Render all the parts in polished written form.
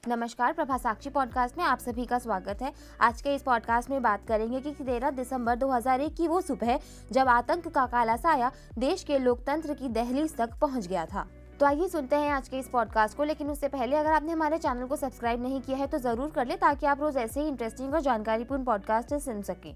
नमस्कार, प्रभा साक्षी पॉडकास्ट में आप सभी का स्वागत है। आज के इस पॉडकास्ट में बात करेंगे कि 13 दिसंबर 2001 की वो सुबह जब आतंक का काला साया देश के लोकतंत्र की दहलीज तक पहुंच गया था। तो आइए सुनते हैं आज के इस पॉडकास्ट को। लेकिन उससे पहले अगर आपने हमारे चैनल को सब्सक्राइब नहीं किया है तो जरूर कर ले, ताकि आप रोज ऐसे ही इंटरेस्टिंग और जानकारीपूर्ण पॉडकास्ट सुन सकें।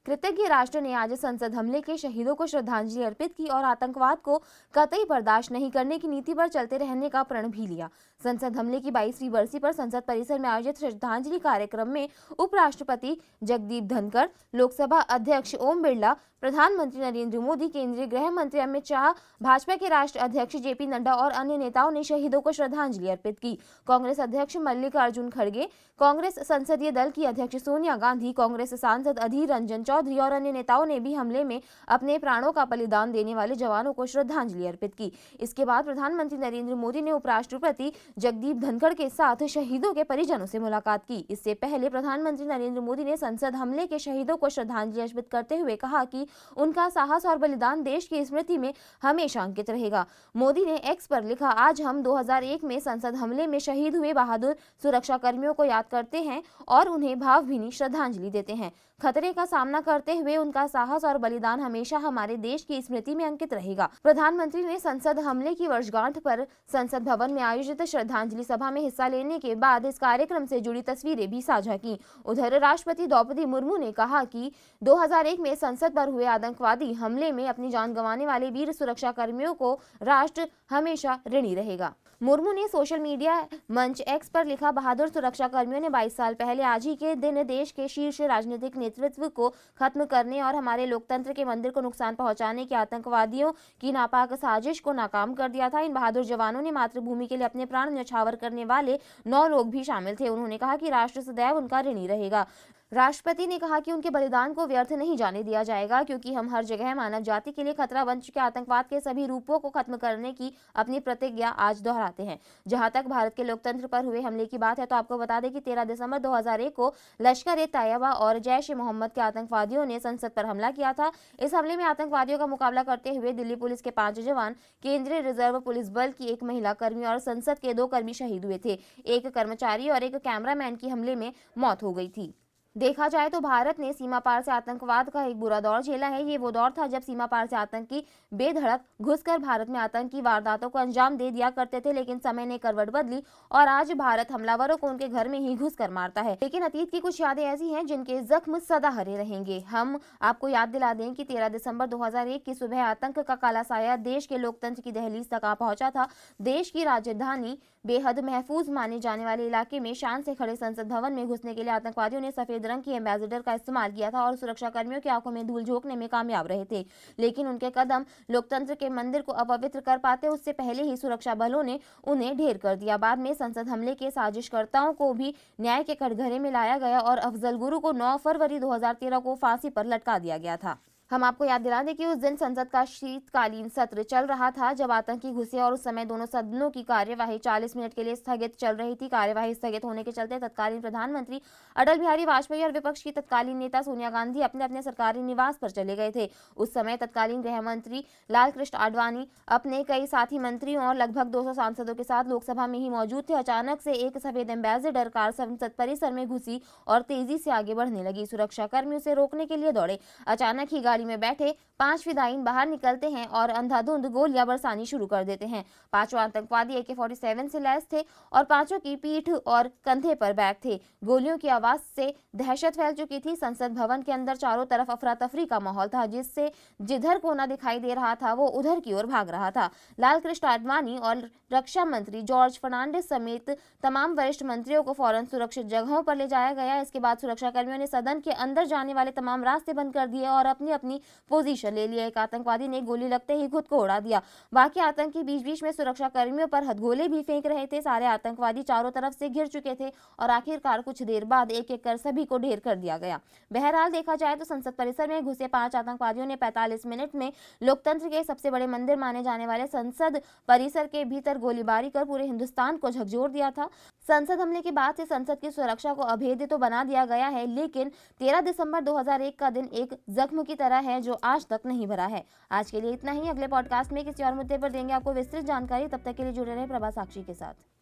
कृतज्ञ राष्ट्र ने आज संसद हमले के शहीदों को श्रद्धांजलि अर्पित की और आतंकवाद को कतई बर्दाश्त नहीं करने की नीति पर चलते रहने का प्रण भी लिया। संसद हमले की 22वीं बरसी पर संसद परिसर में आयोजित श्रद्धांजलि कार्यक्रम में उपराष्ट्रपति जगदीप धनखड़, लोकसभा अध्यक्ष ओम बिरला, प्रधानमंत्री नरेंद्र मोदी, केंद्रीय गृह मंत्री अमित शाह, भाजपा के राष्ट्रीय अध्यक्ष जेपी नड्डा और अन्य नेताओं ने शहीदों को श्रद्धांजलि अर्पित की। कांग्रेस अध्यक्ष मल्लिकार्जुन खड़गे, कांग्रेस संसदीय दल की अध्यक्ष सोनिया गांधी, कांग्रेस सांसद अधीर रंजन चौधरी और अन्य नेताओं ने भी हमले में अपने प्राणों का बलिदान देने वाले जवानों को श्रद्धांजलि अर्पित की। इसके बाद प्रधानमंत्री नरेंद्र मोदी ने उपराष्ट्रपति जगदीप धनखड़ के साथ शहीदों के परिजनों से मुलाकात की। इससे पहले प्रधानमंत्री नरेंद्र मोदी ने संसद हमले के शहीदों को श्रद्धांजलि अर्पित करते हुए कहा कि उनका साहस और बलिदान देश की स्मृति में हमेशा अंकित रहेगा। मोदी ने एक्स पर लिखा, आज हम 2001 में संसद हमले में शहीद हुए बहादुर सुरक्षा कर्मियों को याद करते हैं और उन्हें भावभीनी श्रद्धांजलि देते हैं। खतरे का सामना करते हुए उनका साहस और बलिदान हमेशा हमारे देश की स्मृति में अंकित रहेगा। प्रधानमंत्री ने संसद हमले की वर्षगांठ पर संसद भवन में आयोजित श्रद्धांजलि सभा में हिस्सा लेने के बाद इस कार्यक्रम से जुड़ी तस्वीरें भी साझा की। उधर राष्ट्रपति द्रौपदी मुर्मू ने कहा कि 2001 में संसद पर हुए आतंकवादी हमले में अपनी जान गंवाने वाले वीर सुरक्षा कर्मियों को राष्ट्र हमेशा ऋणी रहेगा। मुर्मू ने सोशल मीडिया मंच एक्स पर लिखा, बहादुर सुरक्षा कर्मियों ने 22 साल पहले आज ही के दिन देश के शीर्ष राजनीतिक नेतृत्व को खत्म करने और हमारे लोकतंत्र के मंदिर को नुकसान पहुंचाने के आतंकवादियों की नापाक साजिश को नाकाम कर दिया था। इन बहादुर जवानों ने मातृभूमि के लिए अपने प्राण न्यौछावर करने वाले 9 लोग भी शामिल थे। उन्होंने कहा कि राष्ट्र सदैव उनका ऋणी रहेगा। राष्ट्रपति ने कहा कि उनके बलिदान को व्यर्थ नहीं जाने दिया जाएगा, क्योंकि हम हर जगह मानव जाति के लिए खतरा बन चुके आतंकवाद के सभी रूपों को खत्म करने की अपनी प्रतिज्ञा आज दोहराते हैं। जहां तक भारत के लोकतंत्र पर हुए हमले की बात है तो आपको बता दें कि 13 दिसंबर 2001 को लश्कर-ए-तैयबा और जैश-ए-मोहम्मद के आतंकवादियों ने संसद पर हमला किया था। इस हमले में आतंकवादियों का मुकाबला करते हुए दिल्ली पुलिस के 5 जवान, केंद्रीय रिजर्व पुलिस बल की 1 महिला कर्मी और संसद के 2 कर्मी शहीद हुए थे। एक कर्मचारी और एक कैमरामैन की हमले में मौत हो गई थी। देखा जाए तो भारत ने सीमा पार से आतंकवाद का एक बुरा दौर झेला है। ये वो दौर था जब सीमा पार से आतंकी बेधड़क घुसकर भारत में आतंकी वारदातों को अंजाम दे दिया करते थे, लेकिन समय ने करवट बदली और आज भारत हमलावरों को उनके घर में ही घुसकर मारता है। लेकिन अतीत की कुछ यादें ऐसी हैं जिनके जख्म सदा हरे रहेंगे। हम आपको याद दिला दें कि 13 दिसंबर 2001 की सुबह आतंक का काला साया देश के लोकतंत्र की दहलीज तक आ पहुंचा था। देश की राजधानी बेहद महफूज माने जाने वाले इलाके में शान से खड़े संसद भवन में घुसने के लिए आतंकवादियों ने सफेद रंग की एम्बेसडर का इस्तेमाल किया था और सुरक्षा कर्मियों की आंखों में धूल झोंकने में कामयाब रहे थे। लेकिन उनके कदम लोकतंत्र के मंदिर को अपवित्र कर पाते उससे पहले ही सुरक्षा बलों ने उन्हें ढेर कर दिया। बाद में संसद हमले के साजिशकर्ताओं को भी न्याय के कटघरे में लाया गया और अफजल गुरु को 9 फरवरी 2013 को फांसी पर लटका दिया गया था। हम आपको याद दिला दें कि उस दिन संसद का शीतकालीन सत्र चल रहा था जब आतंकी घुसे और उस समय दोनों सदनों की कार्यवाही 40 मिनट के लिए स्थगित चल रही थी। कार्यवाही स्थगित होने के चलते तत्कालीन प्रधानमंत्री अटल बिहारी वाजपेयी और विपक्ष की तत्कालीन नेता सोनिया गांधी अपने अपने सरकारी निवास पर चले गए थे। उस समय तत्कालीन गृह मंत्री लालकृष्ण आडवाणी अपने कई साथी मंत्रियों और लगभग 200 सांसदों के साथ लोकसभा में ही मौजूद थे। अचानक से एक सफेद एम्बेसडर कार संसद परिसर में घुसी और तेजी से आगे बढ़ने लगी। सुरक्षा कर्मी उसे रोकने के लिए दौड़े। अचानक ही में बैठे 5 फिदायीन बाहर निकलते हैं और अंधाधुंध गोलियां बरसानी शुरू कर देते हैं। 5 आतंकवादी AK-47 से लैस थे और 5 की पीठ और कंधे पर बैग थे। गोलियों की आवाज से दहशत फैल चुकी थी। संसद भवन के अंदर चारों तरफ अफरा तफरी का माहौल था, जिससे जिधर कोना दिखाई दे रहा था वो उधर की ओर भाग रहा था। लालकृष्ण आडवाणी और रक्षा मंत्री जॉर्ज फर्नांडिस समेत तमाम वरिष्ठ मंत्रियों को फौरन सुरक्षित जगहों पर ले जाया गया। इसके बाद सुरक्षा कर्मियों ने सदन के अंदर जाने वाले तमाम रास्ते बंद कर दिए और अपनी अपनी पोजीशन ले लिया। एक आतंकवादी ने गोली लगते ही खुद को उड़ा दिया। बाकी आतंकी बीच बीच में सुरक्षा कर्मियों पर हथगोले भी फेंक रहे थे। सारे आतंकवादी चारों तरफ से घिर चुके थे और आखिरकार कुछ देर बाद एक एक कर सभी को ढेर कर दिया गया। बहरहाल देखा जाए तो संसद परिसर में घुसे 5 आतंकवादियों ने 45 मिनट में लोकतंत्र के सबसे बड़े मंदिर माने जाने वाले संसद परिसर के भीतर गोलीबारी कर पूरे हिंदुस्तान को झकझोर दिया था। संसद हमले के बाद से संसद की सुरक्षा को अभेद्य तो बना दिया गया है, लेकिन 13 दिसंबर 2001 का दिन एक जख्म की तरह है जो आज तक नहीं भरा है। आज के लिए इतना ही। अगले पॉडकास्ट में किसी और मुद्दे पर देंगे आपको विस्तृत जानकारी। तब तक के लिए जुड़े रहे प्रभा साक्षी के साथ।